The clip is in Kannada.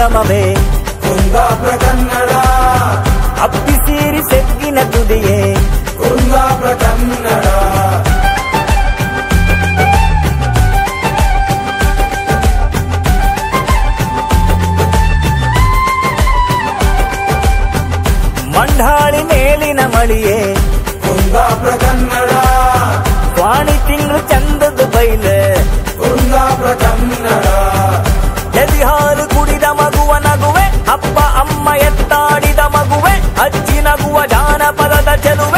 ಸಂಗಮವೇ ಕುಂದಾಪುರ ಕನ್ನಡ, ಅಪ್ಪಿಸೀರಿ ಸೆಗ್ಗಿನ ತುದಿಯೇ ಕುಂದಾಪುರ ಕನ್ನಡ. ಮಂಡಾಳಿ ಮೇಲಿನ ಮಳಿಯೇ ಕುಂದಾಪುರ ಕನ್ನಡ, ವಾಣಿ ತಿಂಗಳು ಚಂದದ ಬೈಲೆ ಕುಂದಾಪುರ ಕನ್ನಡ. ಎದಿ ಹಾಲು ಕುಡಿದ ಮಗುವ ನಗುವೆ, ಅಪ್ಪ ಅಮ್ಮ ಎತ್ತಾಡಿದ ಮಗುವೆ, ಅಜ್ಜಿ ನಗುವ ಜಾನಪದದ ಚೆಲುವೆ.